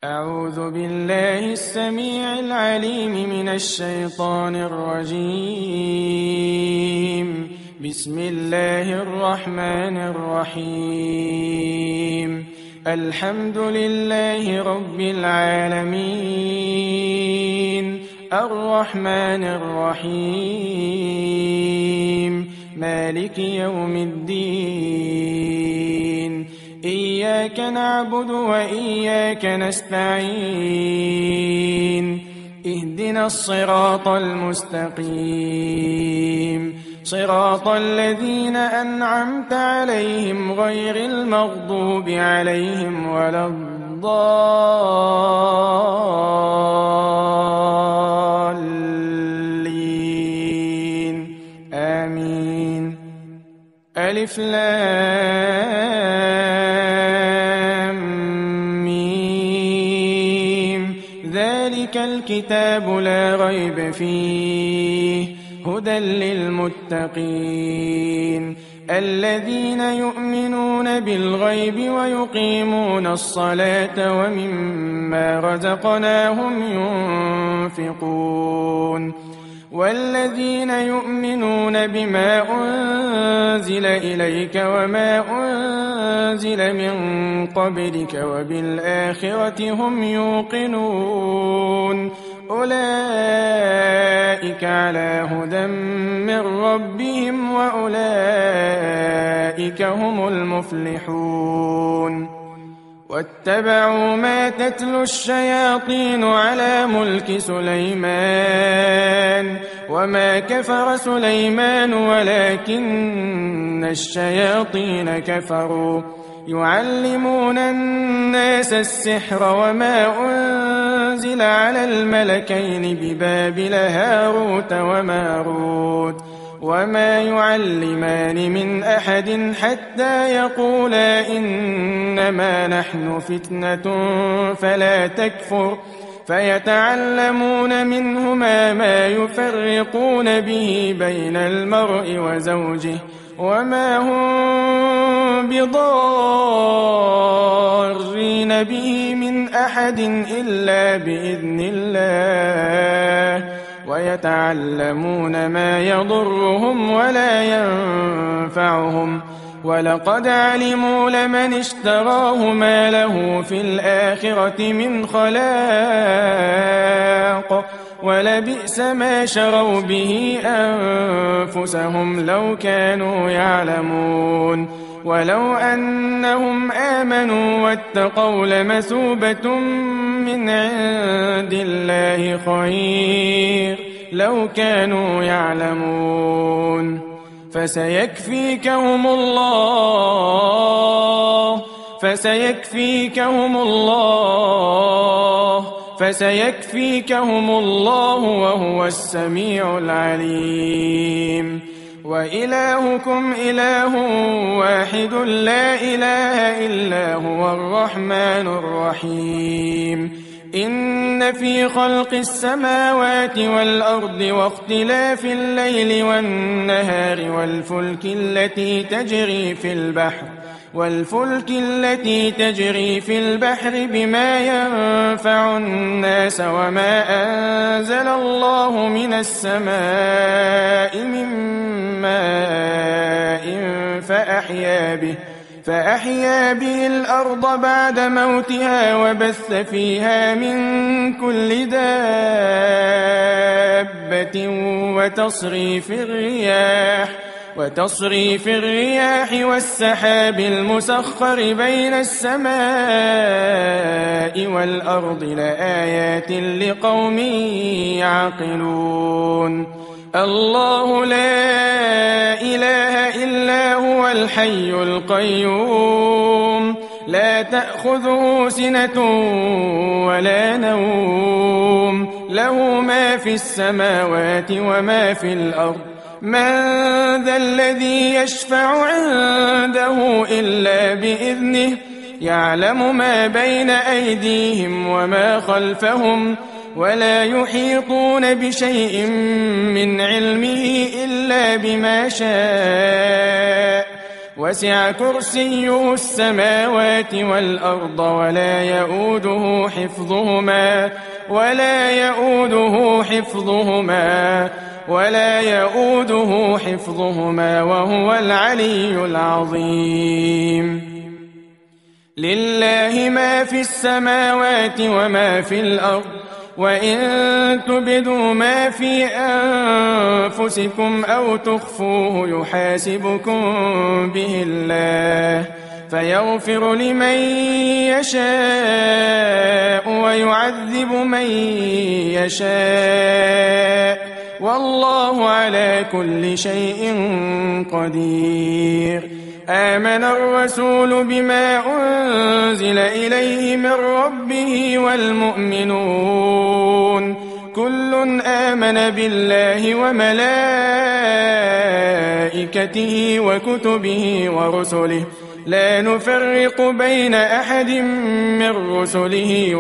أعوذ بالله السميع العليم من الشيطان الرجيم. بسم الله الرحمن الرحيم. الحمد لله رب العالمين، الرحمن الرحيم، مالك يوم الدين. إياك نعبد وإياك نستعين. اهدنا الصراط المستقيم، صراط الذين أنعمت عليهم غير المغضوب عليهم ولا الضالين. آمين. ألف لام ميم. ذلك الكتاب لا ريب فيه هدى للمتقين الذين يؤمنون بالغيب ويقيمون الصلاة ومما رزقناهم ينفقون والذين يؤمنون بما أنزل إليك وما أنزل من قبلك وبالآخرة هم يوقنون أولئك على هدى من ربهم وأولئك هم المفلحون. واتبعوا ما تتلو الشياطين على ملك سليمان وما كفر سليمان ولكن الشياطين كفروا يعلمون الناس السحر وما أنزل على الملكين ببابل هاروت وماروت وما يعلمان من أحد حتى يقولا إنما نحن فتنة فلا تكفر فيتعلمون منهما ما يفرقون به بين المرء وزوجه وما هم بضارين به من أحد إلا بإذن الله ويتعلمون ما يضرهم ولا ينفعهم ولقد علموا لمن اشتراه ما له في الآخرة من خلاق ولبئس ما شروا به أنفسهم لو كانوا يعلمون ولو أنهم آمنوا واتقوا لمثوبة من عند الله خير لو كانوا يعلمون. فسيكفيكهم الله وهو السميع العليم. وإلهكم إله واحد لا إله إلا هو الرحمن الرحيم. إن في خلق السماوات والأرض واختلاف الليل والنهار والفلك التي تجري في البحر بما ينفع الناس وما أنزل الله من السماء من ماء فأحيا به الأرض بعد موتها وبث فيها من كل دابة وتصريف الرياح والسحاب المسخر بين السماء والأرض لآيات لقوم يعقلون. الله لا إله إلا هو الحي القيوم لا تأخذه سنة ولا نوم له ما في السماوات وما في الأرض من ذا الذي يشفع عنده إلا بإذنه يعلم ما بين أيديهم وما خلفهم ولا يحيطون بشيء من علمه إلا بما شاء وسع كرسيه السماوات والأرض ولا يؤوده حفظهما وهو العلي العظيم. لله ما في السماوات وما في الأرض، وإن تبدوا ما في أنفسكم أو تخفوه يحاسبكم به الله، فيغفر لمن يشاء ويعذب من يشاء، والله على كل شيء قدير. آمن الرسول بما أنزل إليه من ربه والمؤمنون كل آمن بالله وملائكته وكتبه ورسله لا نفرق بين أحد من رسله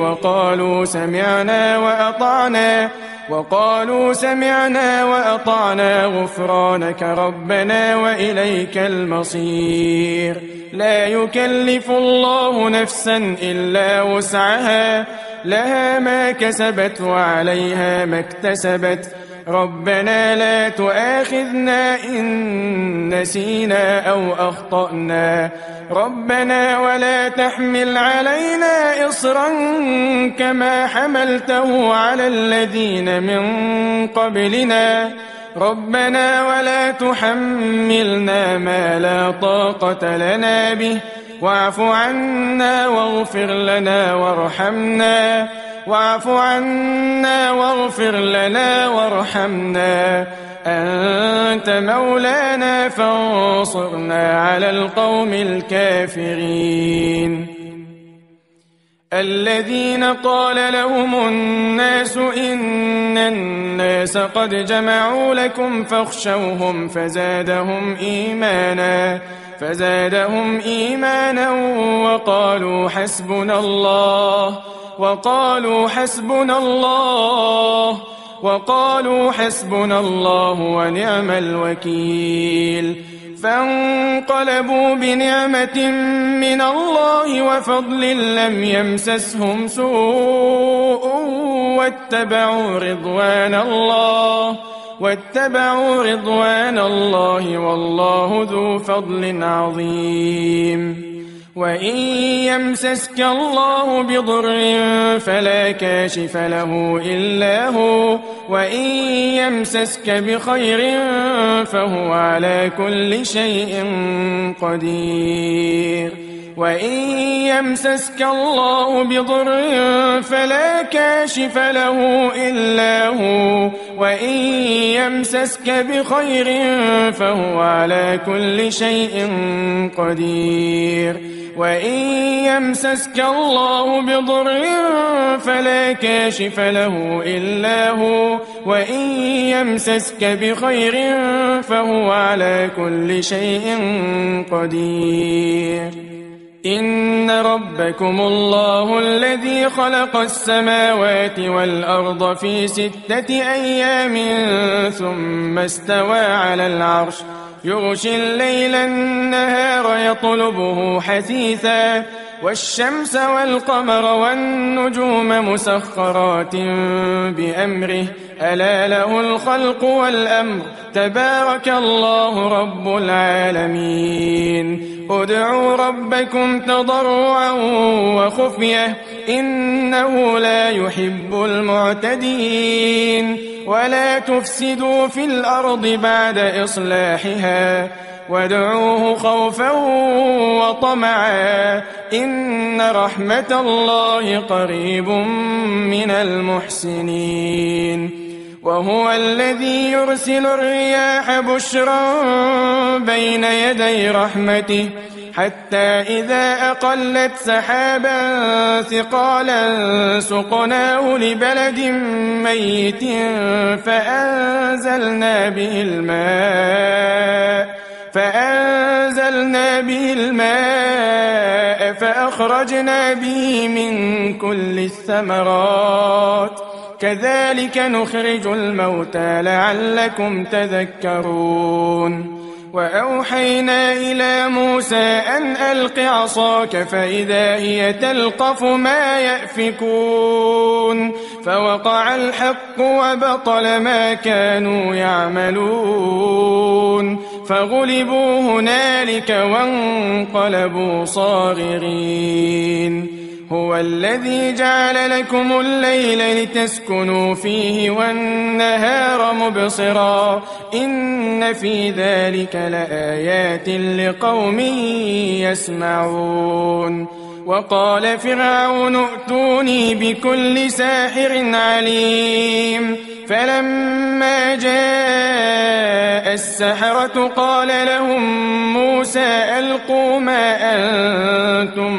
وقالوا سمعنا وأطعنا غفرانك ربنا وإليك المصير. لا يكلف الله نفسا إلا وسعها، لها ما كسبت وعليها ما اكتسبت. ربنا لا تؤاخذنا إن نسينا أو أخطأنا، ربنا ولا تحمل علينا إصرا كما حملته على الذين من قبلنا، ربنا ولا تحملنا ما لا طاقة لنا به، واعف عنا واغفر لنا وارحمنا أنت مولانا فانصرنا على القوم الكافرين. الذين قال لهم الناس إن الناس قد جمعوا لكم فاخشوهم فزادهم إيمانا وقالوا حسبنا الله ونعم الوكيل. فانقلبوا بنعمة من الله وفضل لم يمسسهم سوء واتبعوا رضوان الله والله ذو فضل عظيم. وإن يمسسك الله بضر فلا كاشف له إلا هو، وإن يمسسك بخير فهو على كل شيء قدير. وإن يمسسك الله بضر فلا كاشف له إلا هو، وإن يمسسك بخير فهو على كل شيء قدير. وإن يمسسك الله بضر فلا كاشف له إلا هو، وإن يمسسك بخير فهو على كل شيء قدير. إن ربكم الله الذي خلق السماوات والأرض في 6 أيام ثم استوى على العرش يغشي الليل النهار يطلبه حثيثا، والشمس والقمر والنجوم مسخرات بأمره ألا له الخلق والأمر تبارك الله رب العالمين. ادعوا ربكم تضرعا وخفية إنه لا يحب المعتدين. ولا تفسدوا في الأرض بعد إصلاحها وادعوه خوفا وطمعا إن رحمة الله قريب من المحسنين. وهو الذي يرسل الرياح بشرا بين يدي رحمته حتى إذا أقلت سحابا ثقالا سقناه لبلد ميت فأنزلنا به الماء فأخرجنا به من كل الثمرات كذلك نخرج الموتى لعلكم تذكرون. وأوحينا إلى موسى أن ألق عصاك فإذا هي تلقف ما يأفكون فوقع الحق وبطل ما كانوا يعملون فغلبوا هنالك وانقلبوا صاغرين هو الذي جعل لكم الليل لتسكنوا فيه والنهار مبصرا إن في ذلك لآيات لقوم يسمعون وقال فرعون ائتوني بكل ساحر عليم فلما جاء السحرة قال لهم موسى ألقوا ما أنتم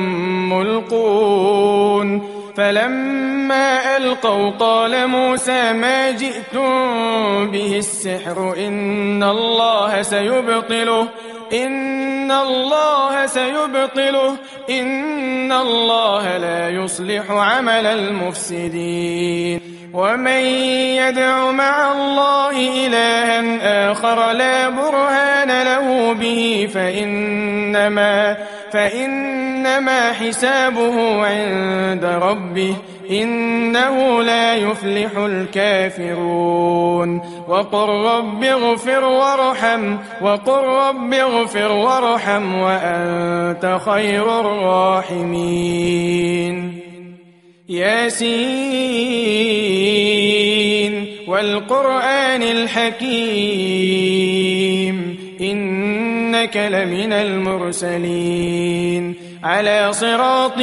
ملقون فلما ألقوا قال موسى ما جئتم به السحر إن الله سيبطله إن الله لا يصلح عمل المفسدين ومن يدع مع الله إلها آخر لا برهان له به فإنما حسابه عند ربه إنه لا يفلح الكافرون وقل رب اغفر وارحم وأنت خير الراحمين ياسين والقرآن الحكيم إنك لمن المرسلين على صراط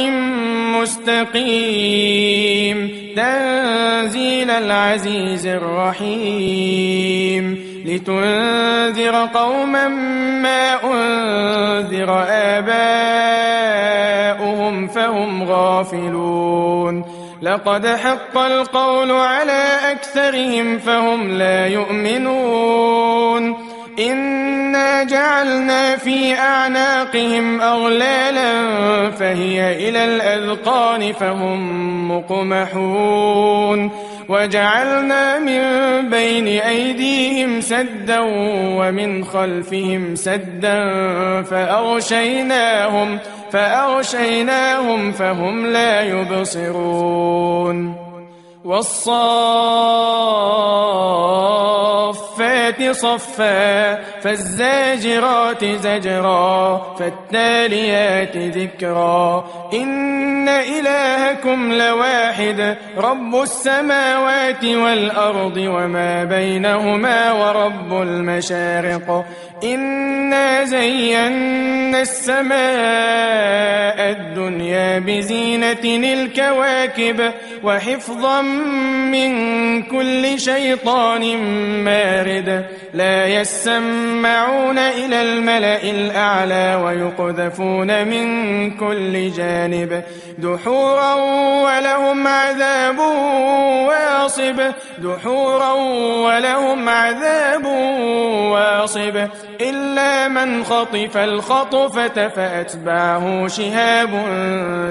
مستقيم تنزيل العزيز الرحيم لتنذر قوما ما أنذر آباؤهم فهم غافلون لقد حق القول على أكثرهم فهم لا يؤمنون إنا جعلنا في أعناقهم أغلالا فهي إلى الأذقان فهم مقمحون وجعلنا من بين أيديهم سدا ومن خلفهم سدا فأغشيناهم فهم لا يبصرون والصافات صفا فالزاجرات زجرا فالتاليات ذكرا إن إلهكم لواحد رب السماوات والأرض وما بينهما ورب المشارق إنا زينا السماء الدنيا بزينة الكواكب وحفظا من كل شيطان مارد لا يسمعون إلى الملأ الأعلى ويقذفون من كل جانب دحورا ولهم عذاب واصب إلا من خطف الخطفة فأتبعه شهاب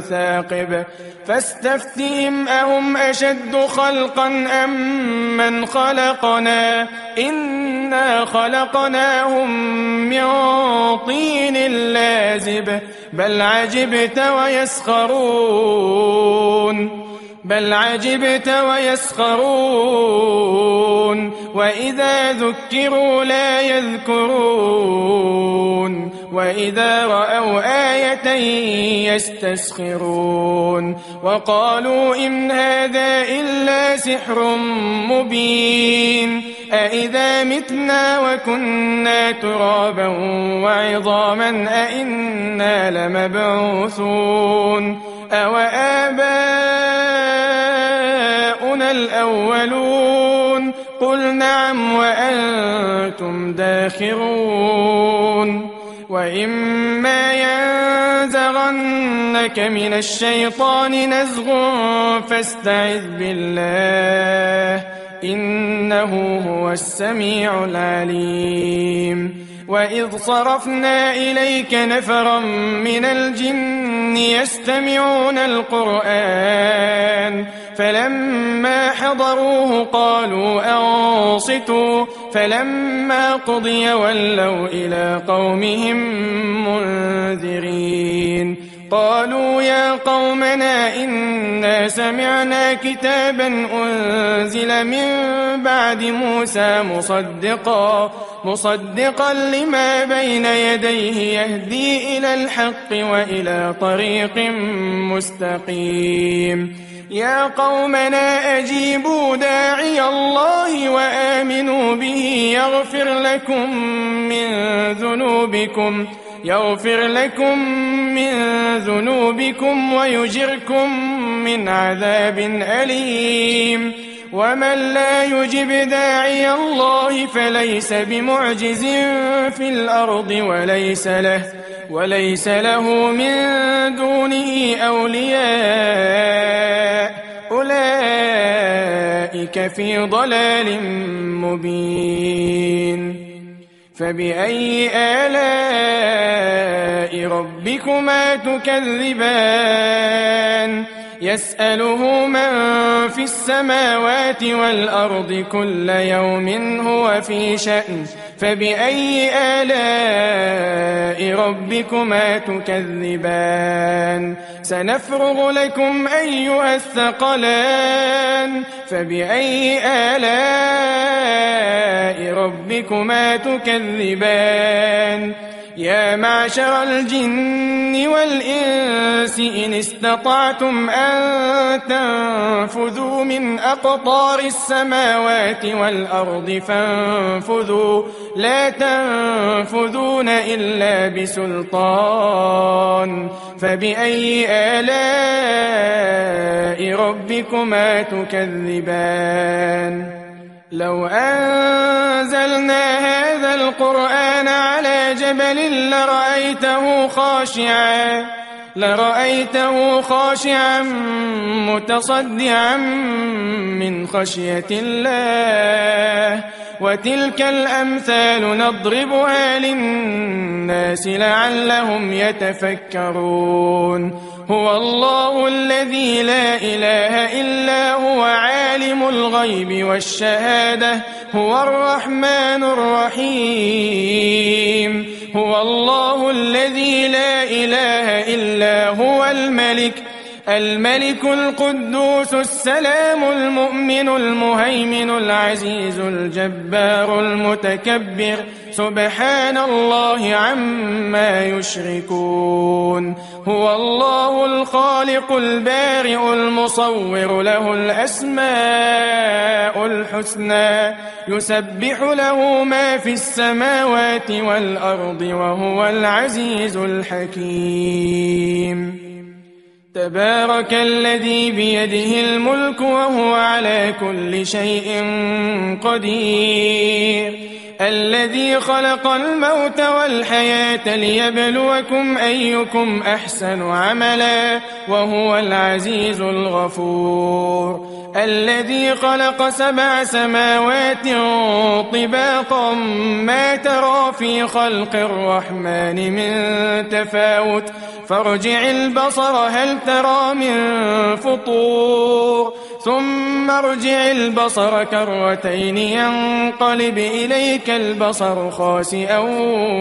ثاقب فاستفتهم أهم أشد خلقا أم من خلقنا إنا خلقناهم من طين لازب بل عجبت ويسخرون وإذا ذكروا لا يذكرون وإذا رأوا آية يستسخرون وقالوا إن هذا إلا سحر مبين أإذا متنا وكنا ترابا وعظاما أإنا لمبعوثون أوآباؤنا الأولون قل نعم وأنتم داخرون وإما ينزغنك من الشيطان نزغ فاستعذ بالله إنه هو السميع العليم وإذ صرفنا إليك نفرا من الجن يستمعون القرآن فلما حضروه قالوا أنصتوا فلما قضي ولوا إلى قومهم منذرين قالوا يا قومنا إنا سمعنا كتابا أنزل من بعد موسى مصدقا لما بين يديه يهدي إلى الحق وإلى طريق مستقيم يا قومنا أجيبوا داعي الله وآمنوا به يغفر لكم من ذنوبكم ويجركم من عذاب أليم ومن لا يجب داعي الله فليس بمعجز في الأرض وليس له من دونه أولياء أولئك في ضلال مبين فبأي آلاء ربكما تكذبان يسأله من في السماوات والأرض كل يوم هو في شأن فبأي آلاء ربكما تكذبان سنفرغ لكم أيها الثقلان فبأي آلاء ربكما تكذبان يا معشر الجن والإنس إن استطعتم أن تنفذوا من أقطار السماوات والأرض فانفذوا لا تنفذون إلا بسلطان فبأي آلاء ربكما تكذبان لو أنزلنا هذا القرآن على جبل لرأيته خاشعا متصدعا من خشية الله وتلك الأمثال نضربها للناس لعلهم يتفكرون هو الله الذي لا إله إلا هو عالم الغيب والشهادة هو الرحمن الرحيم هو الله الذي لا إله إلا هو الملك القدوس السلام المؤمن المهيمن العزيز الجبار المتكبر سبحان الله عما يشركون هو الله الخالق البارئ المصور له الأسماء الحسنى يسبح له ما في السماوات والأرض وهو العزيز الحكيم تبارك الذي بيده الملك وهو على كل شيء قدير الذي خلق الموت والحياة ليبلوكم أيكم أحسن عملا وهو العزيز الغفور الذي خلق 7 سماوات طباقا ما ترى في خلق الرحمن من تفاوت فارجع البصر هل ترى من فطور ثم ارجع البصر كرتين ينقلب إليك البصر خاسئا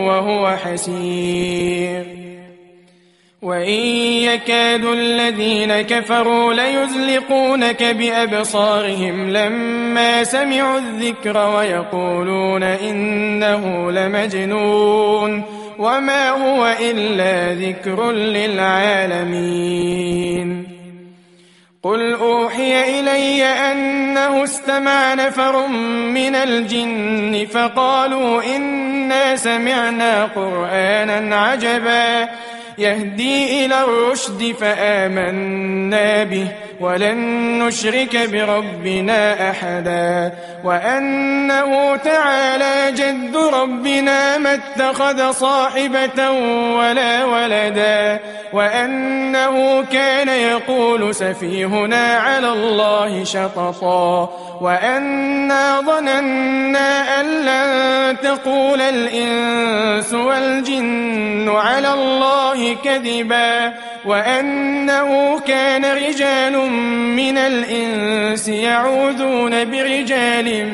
وهو حسير وإن يكاد الذين كفروا ليزلقونك بأبصارهم لما سمعوا الذكر ويقولون إنه لمجنون وما هو إلا ذكر للعالمين قل أوحي إلي أنه استمع نفر من الجن فقالوا إنا سمعنا قرآنا عجبا يهدي إلى الرشد فآمنا به ولن نشرك بربنا أحدا وأنه تعالى جد ربنا ما اتخذ صاحبة ولا ولدا وأنه كان يقول سفيهنا على الله شططا وأنا ظننا أن لن تقول الإنس والجن على الله كذبا وأنه كان رجال من الإنس يعوذون برجال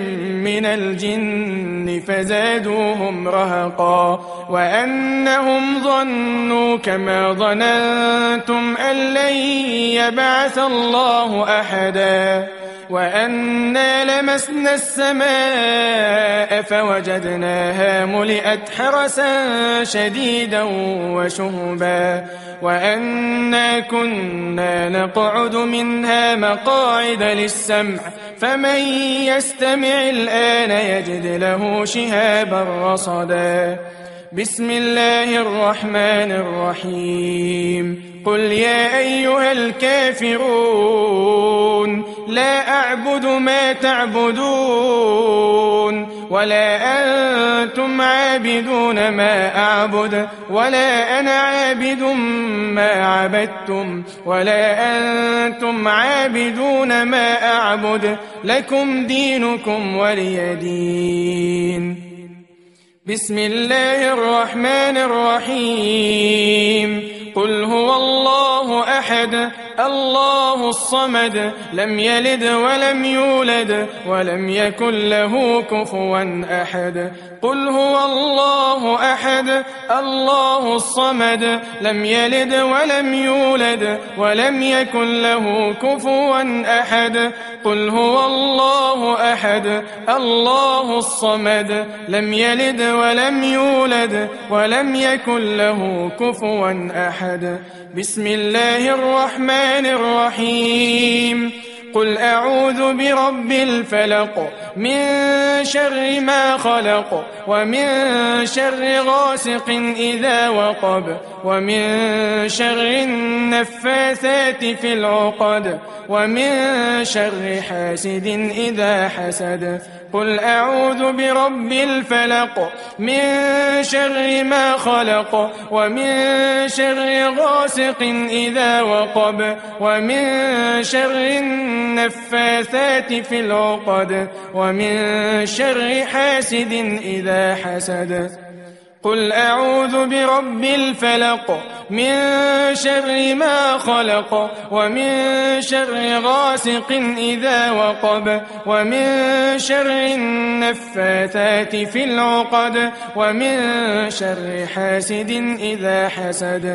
من الجن فزادوهم رهقا وأنهم ظنوا كما ظننتم أن لن يبعث الله أحدا وأنا لمسنا السماء فوجدناها ملئت حرسا شديدا وشهبا وأنا كنا نقعد منها مقاعد للسمع فمن يستمع الآن يجد له شهابا رصدا بسم الله الرحمن الرحيم قل يا أيها الكافرون لا أعبد ما تعبدون ولا أنتم عابدون ما أعبد ولا أنا عابد ما عبدتم ولا أنتم عابدون ما أعبد لكم دينكم ولي دين بسم الله الرحمن الرحيم قل هو الله أحد الله الصمد لم يلد ولم يولد ولم يكن له كفوا أحد قل هو الله أحد الله الصمد لم يلد ولم يولد ولم يكن له كفوا أحد قل هو الله أحد الله الصمد لم يلد ولم يولد ولم يكن له كفوا أحد بسم الله الرحمن الرحيم قل أعوذ برب الفلق من شر ما خلق ومن شر غاسق إذا وقب ومن شر النفاثات في العقد ومن شر حاسد إذا حسد قل أعوذ برب الفلق من شر ما خلق ومن شر غاسق إذا وقب ومن شر النفاثات في العقد ومن شر حاسد إذا حسد قل أعوذ برب الفلق من شر ما خلق ومن شر غاسق إذا وقب ومن شر النفاثات في العقد ومن شر حاسد إذا حسد